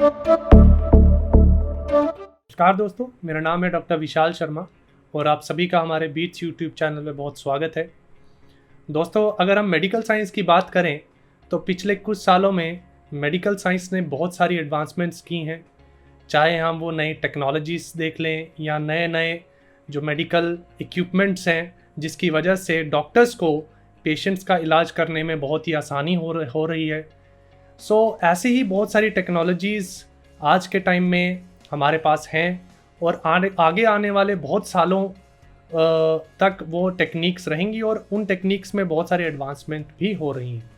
नमस्कार दोस्तों, मेरा नाम है डॉक्टर विशाल शर्मा और आप सभी का हमारे बीट्स यूट्यूब चैनल में बहुत स्वागत है। दोस्तों, अगर हम मेडिकल साइंस की बात करें तो पिछले कुछ सालों में मेडिकल साइंस ने बहुत सारी एडवांसमेंट्स की हैं। चाहे हम वो नई टेक्नोलॉजीज़ देख लें या नए नए जो मेडिकल इक्विपमेंट्स हैं जिसकी वजह से डॉक्टर्स को पेशेंट्स का इलाज करने में बहुत ही आसानी हो रही है। ऐसे ही बहुत सारी टेक्नोलॉजीज़ आज के टाइम में हमारे पास हैं और आगे आने वाले बहुत सालों तक वो टेक्निक्स रहेंगी और उन टेक्निक्स में बहुत सारे एडवांसमेंट भी हो रही हैं।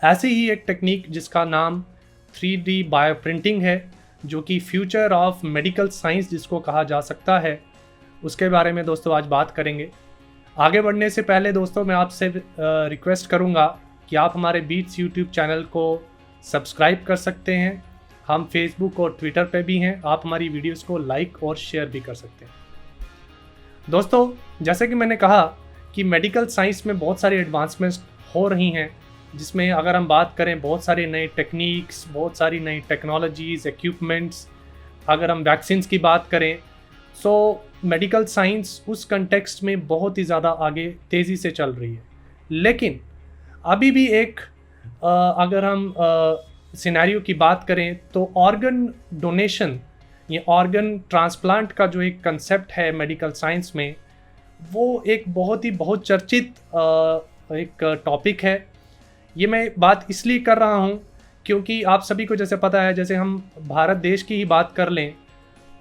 ऐसे ही एक टेक्निक जिसका नाम 3D बायोप्रिंटिंग है, जो कि फ्यूचर ऑफ मेडिकल साइंस जिसको कहा जा सकता है, उसके बारे में दोस्तों आज बात करेंगे। आगे बढ़ने से पहले दोस्तों मैं आपसे रिक्वेस्ट करूँगा कि आप हमारे बीट्स यूट्यूब चैनल को सब्सक्राइब कर सकते हैं। हम फेसबुक और ट्विटर पे भी हैं। आप हमारी वीडियोस को लाइक और शेयर भी कर सकते हैं। दोस्तों, जैसे कि मैंने कहा कि मेडिकल साइंस में बहुत सारी एडवांसमेंट्स हो रही हैं, जिसमें अगर हम बात करें बहुत सारे नए टेक्निक्स, बहुत सारी नई टेक्नोलॉजीज़, इक्विपमेंट्स, अगर हम वैक्सीन्स की बात करें मेडिकल साइंस उस कंटेक्स्ट में बहुत ही ज़्यादा आगे तेज़ी से चल रही है। लेकिन अभी भी एक अगर हम सिनेरियो की बात करें तो ऑर्गन डोनेशन या ऑर्गन ट्रांसप्लांट का जो एक कंसेप्ट है मेडिकल साइंस में, वो एक बहुत ही बहुत चर्चित एक टॉपिक है। ये मैं बात इसलिए कर रहा हूँ क्योंकि आप सभी को जैसे पता है, जैसे हम भारत देश की ही बात कर लें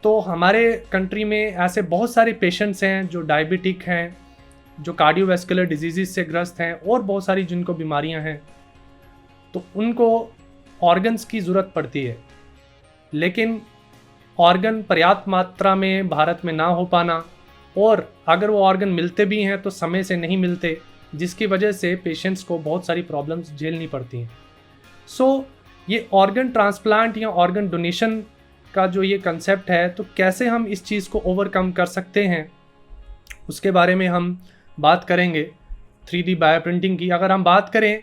तो हमारे कंट्री में ऐसे बहुत सारे पेशेंट्स हैं जो डायबिटिक हैं, जो कार्डियोवैस्कुलर डिजीज़ से ग्रस्त हैं और बहुत सारी जिनको बीमारियां हैं, तो उनको ऑर्गन्स की ज़रूरत पड़ती है। लेकिन ऑर्गन पर्याप्त मात्रा में भारत में ना हो पाना, और अगर वो ऑर्गन मिलते भी हैं तो समय से नहीं मिलते, जिसकी वजह से पेशेंट्स को बहुत सारी प्रॉब्लम्स झेलनी पड़ती हैं। ये ऑर्गन ट्रांसप्लांट या ऑर्गन डोनेशन का जो ये कंसेप्ट है, तो कैसे हम इस चीज़ को ओवरकम कर सकते हैं, उसके बारे में हम बात करेंगे। 3D बायोप्रिंटिंग की अगर हम बात करें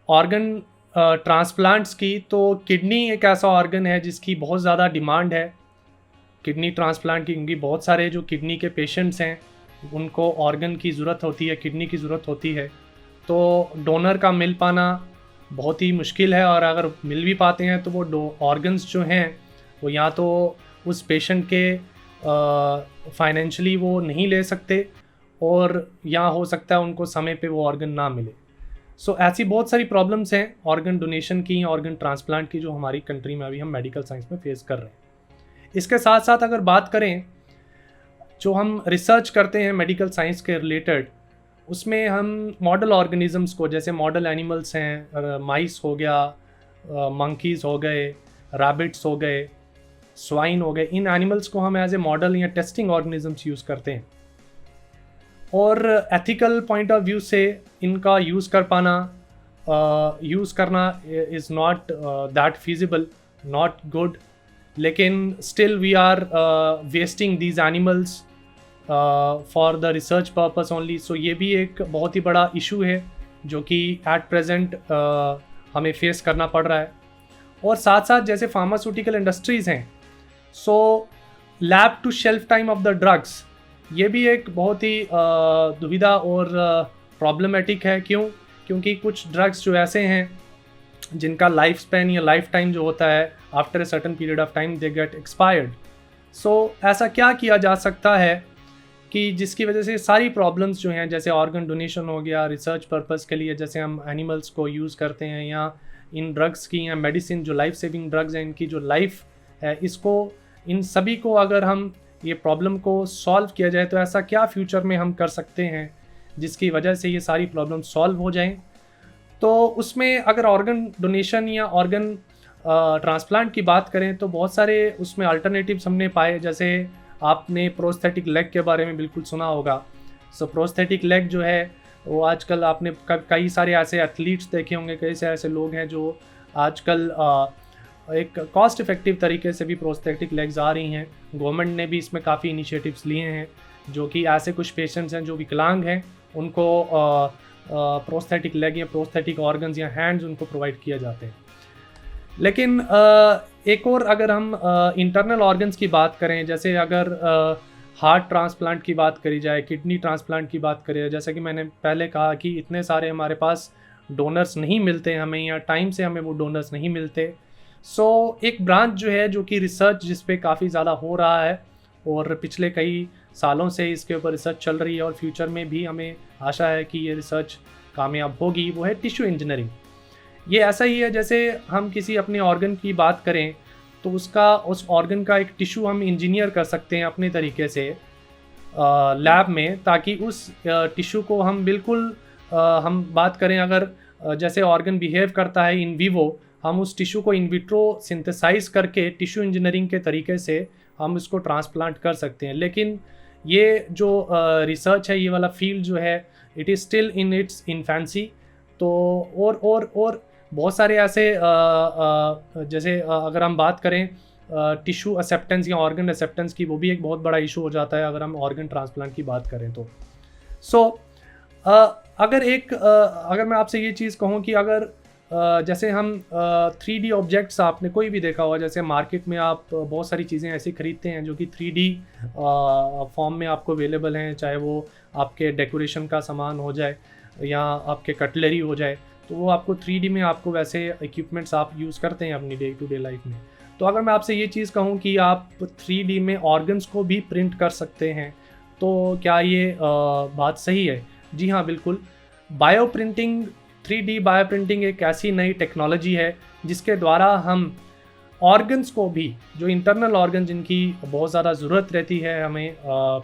ऑर्गन ट्रांसप्लांट्स की, तो किडनी एक ऐसा ऑर्गन है जिसकी बहुत ज़्यादा डिमांड है किडनी ट्रांसप्लांट की, क्योंकि बहुत सारे जो किडनी के पेशेंट्स हैं उनको ऑर्गन की ज़रूरत होती है, किडनी की ज़रूरत होती है। तो डोनर का मिल पाना बहुत ही मुश्किल है, और अगर मिल भी पाते हैं तो वो ऑर्गन्स जो हैं वो या तो उस पेशेंट के फाइनेंशियली वो नहीं ले सकते, और या हो सकता है उनको समय पे वो ऑर्गन ना मिले। ऐसी बहुत सारी प्रॉब्लम्स हैं ऑर्गन डोनेशन की, ऑर्गन ट्रांसप्लांट की, जो हमारी कंट्री में अभी हम मेडिकल साइंस में फेस कर रहे हैं। इसके साथ साथ अगर बात करें जो हम रिसर्च करते हैं मेडिकल साइंस के रिलेटेड, उसमें हम मॉडल ऑर्गेनिज़म्स को, जैसे मॉडल एनिमल्स हैं, माइस हो गया, मंकीज़ हो गए, रैबिट्स हो गए, स्वाइन हो गए, इन एनिमल्स को हम एज ए मॉडल या टेस्टिंग ऑर्गेनिजम्स यूज़ करते हैं। और एथिकल पॉइंट ऑफ व्यू से इनका यूज़ करना is not that feasible, not good, लेकिन still we are wasting these animals for the research purpose only. ये भी एक बहुत ही बड़ा इशू है जो कि एट प्रेजेंट हमें फेस करना पड़ रहा है। और साथ साथ जैसे फार्मास्यूटिकल इंडस्ट्रीज़ हैं, lab to shelf time of the drugs, ये भी एक बहुत ही दुविधा और प्रॉब्लमेटिक है। क्योंकि कुछ ड्रग्स जो ऐसे हैं जिनका लाइफ स्पैन या लाइफ टाइम जो होता है, after a certain period of time they get expired. ऐसा क्या किया जा सकता है कि जिसकी वजह से सारी प्रॉब्लम्स जो हैं, जैसे ऑर्गन डोनेशन हो गया, रिसर्च पर्पज़ के लिए जैसे हम एनिमल्स को यूज़ करते हैं, या इन ड्रग्स की या मेडिसिन जो लाइफ सेविंग ड्रग्स हैं, इनकी जो लाइफ है, इन सभी को अगर हम ये प्रॉब्लम को सॉल्व किया जाए तो ऐसा क्या फ्यूचर में हम कर सकते हैं जिसकी वजह से ये सारी प्रॉब्लम सॉल्व हो जाएं। तो उसमें अगर ऑर्गन डोनेशन या ऑर्गन ट्रांसप्लांट की बात करें तो बहुत सारे उसमें अल्टरनेटिव्स हमने पाए। जैसे आपने प्रोस्थेटिक लेग के बारे में बिल्कुल सुना होगा। प्रोस्थेटिक लेग जो है वो आजकल आपने कई सारे ऐसे एथलीट्स देखे होंगे, कई सारे ऐसे लोग हैं जो आजकल एक कॉस्ट इफ़ेक्टिव तरीके से भी प्रोस्थेटिक लेग्स आ रही हैं। गवर्नमेंट ने भी इसमें काफ़ी इनिशिएटिव्स लिए हैं, जो कि ऐसे कुछ पेशेंट्स हैं जो विकलांग हैं, उनको प्रोस्थेटिक लेग या प्रोस्थेटिक ऑर्गन्स या हैंड्स उनको प्रोवाइड किए जाते हैं। लेकिन एक और अगर हम इंटरनल ऑर्गन्स की बात करें, जैसे अगर हार्ट ट्रांसप्लांट की बात करी जाए, किडनी ट्रांसप्लांट की बात करें, जैसा कि मैंने पहले कहा कि इतने सारे हमारे पास डोनर्स नहीं मिलते हमें, या टाइम से हमें वो डोनर्स नहीं मिलते। सो एक ब्रांच जो है जो कि रिसर्च जिस पे काफ़ी ज़्यादा हो रहा है और पिछले कई सालों से इसके ऊपर रिसर्च चल रही है और फ्यूचर में भी हमें आशा है कि ये रिसर्च कामयाब होगी, वो है टिश्यू इंजीनियरिंग। ये ऐसा ही है जैसे हम किसी अपने ऑर्गन की बात करें तो उस ऑर्गन का एक टिश्यू हम इंजीनियर कर सकते हैं अपने तरीके से लैब में, ताकि उस टिश्यू को हम बिल्कुल हम बात करें अगर जैसे ऑर्गन बिहेव करता है इन वीवो, हम उस टिश्यू को इन विट्रो सिंथेसाइज करके टिश्यू इंजीनियरिंग के तरीके से हम इसको ट्रांसप्लांट कर सकते हैं। लेकिन ये जो रिसर्च है, ये वाला फील्ड जो है, it is still in its infancy. तो और बहुत सारे ऐसे जैसे अगर हम बात करें टिश्यू एक्सेप्टेंस या ऑर्गन एक्सेप्टेंस की, वो भी एक बहुत बड़ा इशू हो जाता है अगर हम ऑर्गन ट्रांसप्लांट की बात करें तो। अगर मैं आपसे ये चीज़ कहूँ कि अगर जैसे हम 3D ऑब्जेक्ट्स, आपने कोई भी देखा होगा, जैसे मार्केट में आप बहुत सारी चीज़ें ऐसी खरीदते हैं जो कि 3D फॉर्म में आपको अवेलेबल हैं, चाहे वो आपके डेकोरेशन का सामान हो जाए या आपके कटलरी हो जाए, तो वो आपको 3D में आपको वैसे इक्विपमेंट्स आप यूज़ करते हैं अपनी डे टू डे लाइफ में। तो अगर मैं आपसे ये चीज़ कहूँ कि आप 3D में ऑर्गन्स को भी प्रिंट कर सकते हैं, तो क्या ये बात सही है? जी हाँ, बिल्कुल। Bio printing, 3D bio printing एक ऐसी नई टेक्नोलॉजी है जिसके द्वारा हम ऑर्गन्स को भी, जो इंटरनल ऑर्गन जिनकी बहुत ज़्यादा ज़रूरत रहती है हमें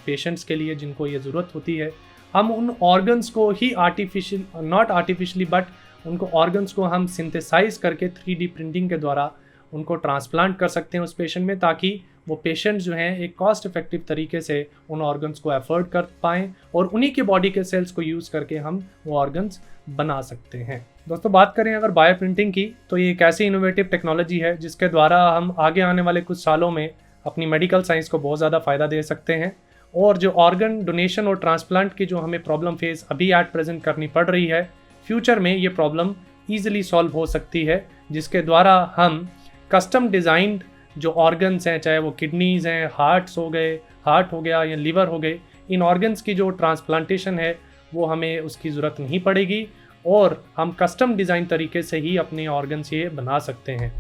पेशेंट्स के लिए, जिनको ये ज़रूरत होती है, हम उन ऑर्गन्स को ही नॉट आर्टिफिशियली बट उनको ऑर्गन्स को हम सिंथेसाइज करके 3D प्रिंटिंग के द्वारा उनको ट्रांसप्लांट कर सकते हैं उस पेशेंट में, ताकि वो पेशेंट जो हैं एक कॉस्ट इफेक्टिव तरीके से उन ऑर्गन्स को अफोर्ड कर पाएँ और उन्हीं के बॉडी के सेल्स को यूज़ करके हम वो ऑर्गन्स बना सकते हैं। दोस्तों, बात करें अगर बायो प्रिंटिंग की, तो ये एक ऐसी इनोवेटिव टेक्नोलॉजी है जिसके द्वारा हम आगे आने वाले कुछ सालों में अपनी मेडिकल साइंस को बहुत ज़्यादा फ़ायदा दे सकते हैं। और जो ऑर्गन डोनेशन और ट्रांसप्लांट की जो हमें प्रॉब्लम फेस अभी एट प्रेजेंट करनी पड़ रही है, फ्यूचर में ये प्रॉब्लम ईजिली सॉल्व हो सकती है, जिसके द्वारा हम कस्टम डिज़ाइंड जो ऑर्गन्स हैं, चाहे वो किडनीज़ हैं, हार्ट हो गया या लिवर हो गए, इन ऑर्गन्स की जो ट्रांसप्लांटेशन है वो हमें उसकी ज़रूरत नहीं पड़ेगी और हम कस्टम डिज़ाइन तरीके से ही अपने ऑर्गन्स ये बना सकते हैं।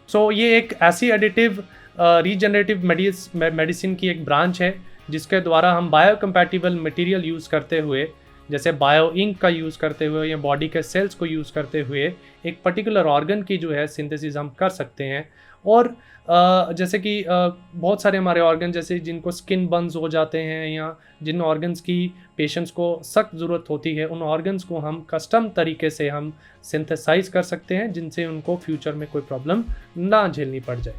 सो ये एक ऐसी एडिटिव रीजनरेटिव मेडिसिन की एक ब्रांच है जिसके द्वारा हम बायोकम्पैटिबल मटेरियल यूज़ करते हुए, जैसे बायो इंक का यूज़ करते हुए या बॉडी के सेल्स को यूज़ करते हुए एक पर्टिकुलर ऑर्गन की जो है सिंथेसिस हम कर सकते हैं। और जैसे कि बहुत सारे हमारे ऑर्गन, जैसे जिनको स्किन बर्न्स हो जाते हैं या जिन ऑर्गन्स की पेशेंट्स को सख्त ज़रूरत होती है, उन ऑर्गन्स को हम कस्टम तरीके से हम सिंथेसाइज कर सकते हैं, जिनसे उनको फ्यूचर में कोई प्रॉब्लम ना झेलनी पड़ जाए।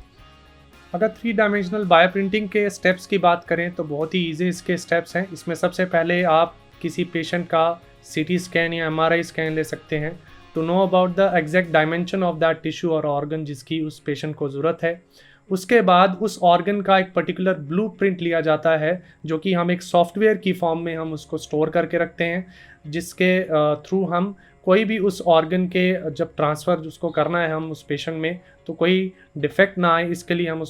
अगर 3 डायमेंशनल बायो प्रिंटिंग के स्टेप्स की बात करें तो बहुत ही ईजी इसके स्टेप्स हैं। इसमें सबसे पहले आप किसी पेशेंट का CT स्कैन या MRI स्कैन ले सकते हैं to know about the exact dimension of that tissue और ऑर्गन जिसकी उस पेशेंट को ज़रूरत है। उसके बाद उस ऑर्गन का एक पर्टिकुलर ब्लूप्रिंट लिया जाता है, जो कि हम एक सॉफ्टवेयर की फॉर्म में हम उसको स्टोर करके रखते हैं, जिसके थ्रू हम कोई भी उस ऑर्गन के जब ट्रांसफ़र उसको करना है हम उस पेशेंट में, तो कोई डिफेक्ट ना आए, इसके लिए हम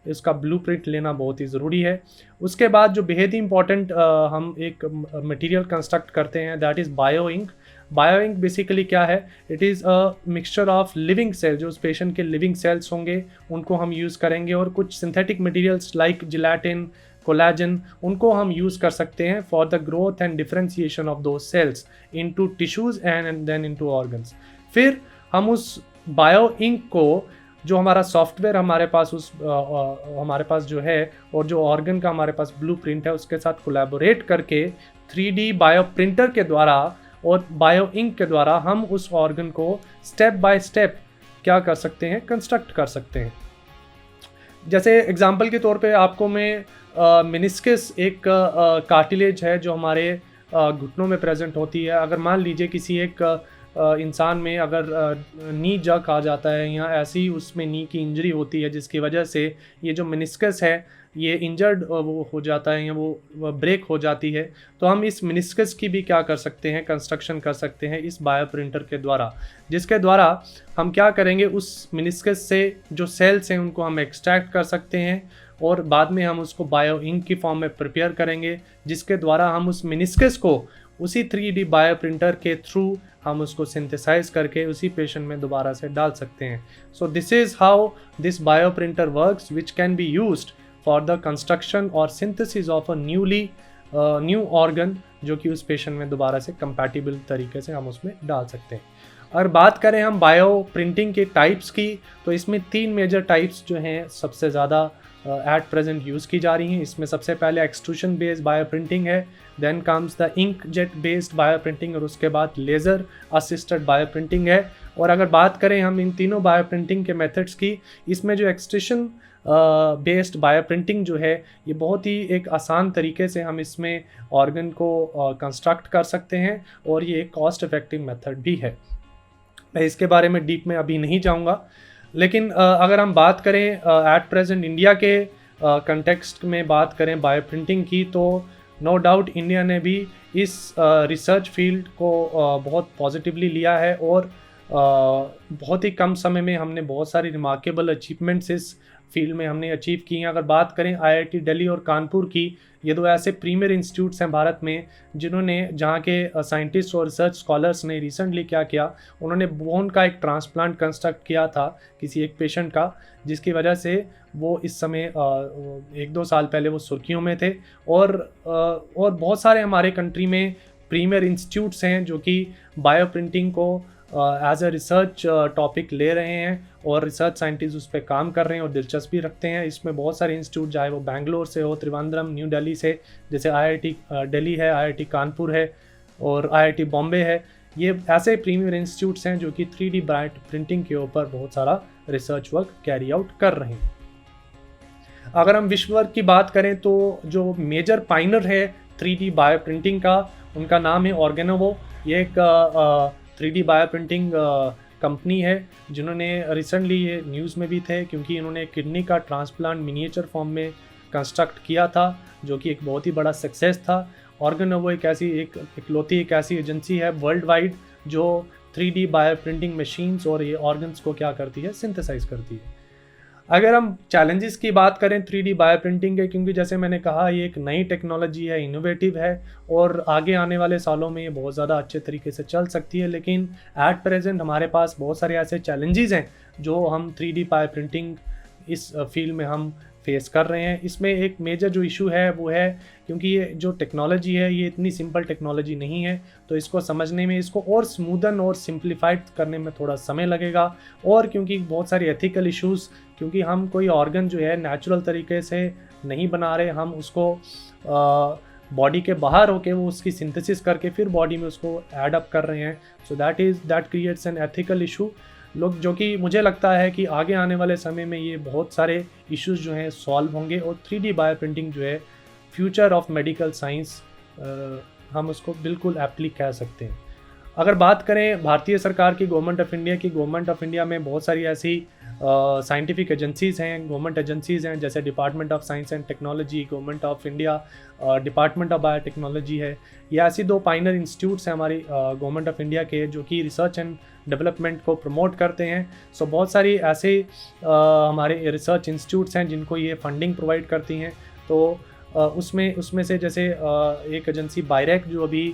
इसका ब्लूप्रिंट लेना बहुत ही ज़रूरी है। उसके बाद जो बेहद ही इंपॉर्टेंट हम एक मटेरियल कंस्ट्रक्ट करते हैं, that is bio ink. Bio ink basically क्या है? It is a mixture of living cell, जो उस पेशेंट के लिविंग सेल्स होंगे उनको हम यूज़ करेंगे, और कुछ synthetic materials like gelatin, collagen, उनको हम यूज़ कर सकते हैं for the growth and differentiation of those cells into tissues and then into organs. फिर हम उस बायो इंक को, जो हमारा सॉफ्टवेयर हमारे पास जो है और जो ऑर्गन का हमारे पास ब्लूप्रिंट है, उसके साथ कोलैबोरेट करके 3D बायो प्रिंटर के द्वारा और बायो इंक के द्वारा हम उस ऑर्गन को स्टेप बाय स्टेप क्या कर सकते हैं, कंस्ट्रक्ट कर सकते हैं। जैसे एग्जांपल के तौर पे आपको मैं मेनिस्कस एक कार्टिलेज है जो हमारे घुटनों में प्रेजेंट होती है। अगर मान लीजिए किसी एक इंसान में अगर नी जक आ जाता है या ऐसी उसमें नी की इंजरी होती है जिसकी वजह से ये जो मेनिस्कस है ये इंजर्ड वो हो जाता है या वो ब्रेक हो जाती है, तो हम इस मेनिस्कस की भी क्या कर सकते हैं, कंस्ट्रक्शन कर सकते हैं इस बायो प्रिंटर के द्वारा, जिसके द्वारा हम क्या करेंगे उस मेनिस्कस से जो सेल्स हैं उनको हम एक्सट्रैक्ट कर सकते हैं और बाद में हम उसको बायो इंक की फॉर्म में प्रिपेयर करेंगे, जिसके द्वारा हम उस मेनिस्कस को उसी 3D बायो प्रिंटर के थ्रू हम उसको सिंथेसाइज करके उसी पेशेंट में दोबारा से डाल सकते हैं। So this is how this bio printer works which can be used for the construction और synthesis of a new organ जो कि उस पेशेंट में दोबारा से कंपैटिबल तरीके से हम उसमें डाल सकते हैं। अगर बात करें हम बायो प्रिंटिंग के टाइप्स की, तो इसमें 3 मेजर टाइप्स जो हैं सबसे ज़्यादा एट प्रेजेंट यूज़ की जा रही हैं। इसमें सबसे पहले एक्सट्रूशन बेस्ड बायो प्रिंटिंग है, then comes the ink jet based bio printing और उसके बाद लेज़र असिस्टेड बायो प्रिंटिंग है। और अगर बात करें हम इन तीनों बायो प्रिंटिंग के मेथड्स की, इसमें जो एक्सट्रूशन बेस्ड बायो प्रिंटिंग जो है ये बहुत ही एक आसान तरीके से हम इसमें ऑर्गन को कंस्ट्रक्ट कर सकते हैं और ये एक कॉस्ट इफेक्टिव मेथड भी है। मैं इसके बारे में डीप में अभी नहीं जाऊंगा, लेकिन अगर हम बात करें एट प्रेजेंट इंडिया के कंटेक्स्ट में बात करें बायो प्रिंटिंग की, तो नो डाउट इंडिया ने भी इस रिसर्च फील्ड को बहुत पॉजिटिवली लिया है और बहुत ही कम समय में हमने बहुत सारी रिमार्केबल अचीवमेंट्स इस फील्ड में हमने अचीव की हैं। अगर बात करें आईआईटी दिल्ली और कानपुर की, ये दो ऐसे प्रीमियर इंस्टीट्यूट्स हैं भारत में जिन्होंने जहाँ के साइंटिस्ट और रिसर्च स्कॉलर्स ने रिसेंटली क्या किया, उन्होंने बोन का एक ट्रांसप्लांट कंस्ट्रक्ट किया था किसी एक पेशेंट का, जिसकी वजह से वो इस समय 1-2 साल पहले वो सुर्खियों में थे। और बहुत सारे हमारे कंट्री में प्रीमियर इंस्टीट्यूट्स हैं जो कि बायो प्रिंटिंग को एज अ रिसर्च टॉपिक ले रहे हैं और रिसर्च साइंटिस्ट उस पर काम कर रहे हैं और दिलचस्पी रखते हैं। इसमें बहुत सारे इंस्टीट्यूट, चाहे वो बैंगलोर से हो, त्रिवेंद्रम, न्यू दिल्ली से, जैसे आईआईटी दिल्ली है, आईआईटी कानपुर है और आईआईटी बॉम्बे है, ये ऐसे प्रीमियर इंस्टीट्यूट्स हैं जो कि 3D बायो प्रिंटिंग के ऊपर बहुत सारा रिसर्च वर्क कैरी आउट कर रहे हैं। अगर हम विश्व भर की बात करें तो जो मेजर पाइनर है 3D बायो प्रिंटिंग का, उनका नाम है ऑर्गेनोवो। ये एक 3D बायो प्रिंटिंग कंपनी है जिन्होंने रिसेंटली, ये न्यूज़ में भी थे क्योंकि इन्होंने किडनी का ट्रांसप्लांट मिनिएचर फॉर्म में कंस्ट्रक्ट किया था जो कि एक बहुत ही बड़ा सक्सेस था। ऑर्गेनोवो एक ऐसी एजेंसी है वर्ल्ड वाइड जो 3D बायो प्रिंटिंग मशीन्स और ये ऑर्गन्स को क्या करती है, सिंथेसाइज करती है। अगर हम चैलेंजेस की बात करें 3D बायो प्रिंटिंग के, क्योंकि जैसे मैंने कहा ये एक नई टेक्नोलॉजी है, इनोवेटिव है और आगे आने वाले सालों में ये बहुत ज़्यादा अच्छे तरीके से चल सकती है, लेकिन एट प्रेजेंट हमारे पास बहुत सारे ऐसे चैलेंजेस हैं जो हम 3D बायो प्रिंटिंग इस फील्ड में हम फेस कर रहे हैं। इसमें एक मेजर जो इशू है वो है क्योंकि ये जो टेक्नोलॉजी है ये इतनी सिंपल टेक्नोलॉजी नहीं है, तो इसको समझने में, इसको और स्मूदन और सिंप्लीफाइड करने में थोड़ा समय लगेगा। और क्योंकि बहुत सारी एथिकल इश्यूज़, क्योंकि हम कोई ऑर्गन जो है नेचुरल तरीके से नहीं बना रहे, हम उसको बॉडी के बाहर होके वो उसकी सिंथेसिस करके फिर बॉडी में उसको ऐड अप कर रहे हैं, so that creates an ethical issue लोग, जो कि मुझे लगता है कि आगे आने वाले समय में ये बहुत सारे इश्यूज जो हैं सॉल्व होंगे और 3D बायो प्रिंटिंग जो है फ्यूचर ऑफ मेडिकल साइंस हम उसको बिल्कुल एप्टली कह सकते हैं। अगर बात करें भारतीय सरकार की, गवर्नमेंट ऑफ इंडिया में बहुत सारी ऐसी साइंटिफिक एजेंसीज़ हैं, गवर्नमेंट एजेंसीज़ हैं, जैसे department of science and technology, government of India, department of biotechnology है। ये ऐसी 2 पाइनर इंस्टीट्यूट्स हैं हमारी गवर्नमेंट ऑफ इंडिया के जो कि रिसर्च एंड डेवलपमेंट को प्रमोट करते हैं। सो बहुत सारी ऐसे हमारे रिसर्च इंस्टीट्यूट्स हैं जिनको ये फंडिंग प्रोवाइड करती हैं। तो उसमें से जैसे एक एजेंसी बायरेक जो अभी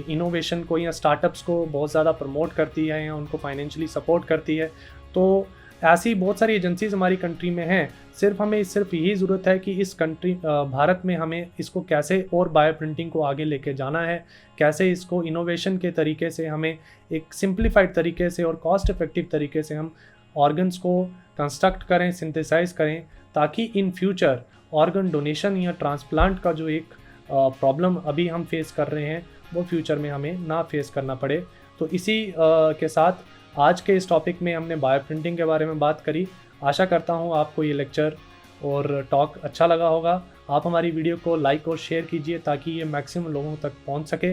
इनोवेशन को या स्टार्टअप्स को बहुत ज़्यादा प्रमोट करती है या उनको फाइनेंशियली सपोर्ट करती है। तो ऐसी बहुत सारी एजेंसीज हमारी कंट्री में हैं। हमें यही ज़रूरत है कि इस भारत में हमें इसको कैसे और बायो प्रिंटिंग को आगे लेके जाना है, कैसे इसको इनोवेशन के तरीके से हमें एक सिंप्लीफाइड तरीके से और कॉस्ट इफेक्टिव तरीके से हम ऑर्गन्स को कंस्ट्रक्ट करें, सिंथेसाइज करें, ताकि इन फ्यूचर ऑर्गन डोनेशन या ट्रांसप्लांट का जो एक प्रॉब्लम अभी हम फेस कर रहे हैं वो फ्यूचर में हमें ना फेस करना पड़े। तो इसी के साथ आज के इस टॉपिक में हमने बायो प्रिंटिंग के बारे में बात करी। आशा करता हूँ आपको ये लेक्चर और टॉक अच्छा लगा होगा। आप हमारी वीडियो को लाइक और शेयर कीजिए ताकि ये मैक्सिमम लोगों तक पहुँच सके।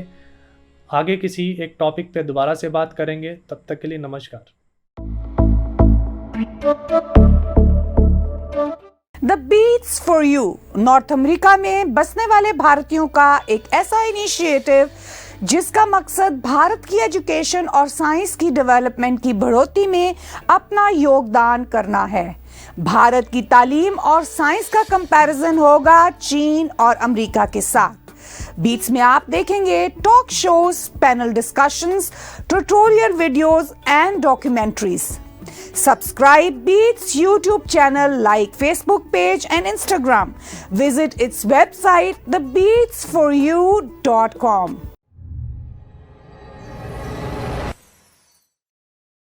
आगे किसी एक टॉपिक पे दोबारा से बात करेंगे। तब तक के लिए नमस्कार। The beats for you North America में बसने वाले भारतीयों का एक ऐसा इनिशिएटिव जिसका मकसद भारत की एजुकेशन और साइंस की डेवलपमेंट की बढ़ोतरी में अपना योगदान करना है। भारत की तालीम और साइंस का कंपैरिजन होगा चीन और अमेरिका के साथ। बीट्स में आप देखेंगे talk shows, panel discussions, tutorial videos and documentaries. Subscribe Beats YouTube channel, like Facebook page and Instagram. Visit its website thebeatsforyou.com.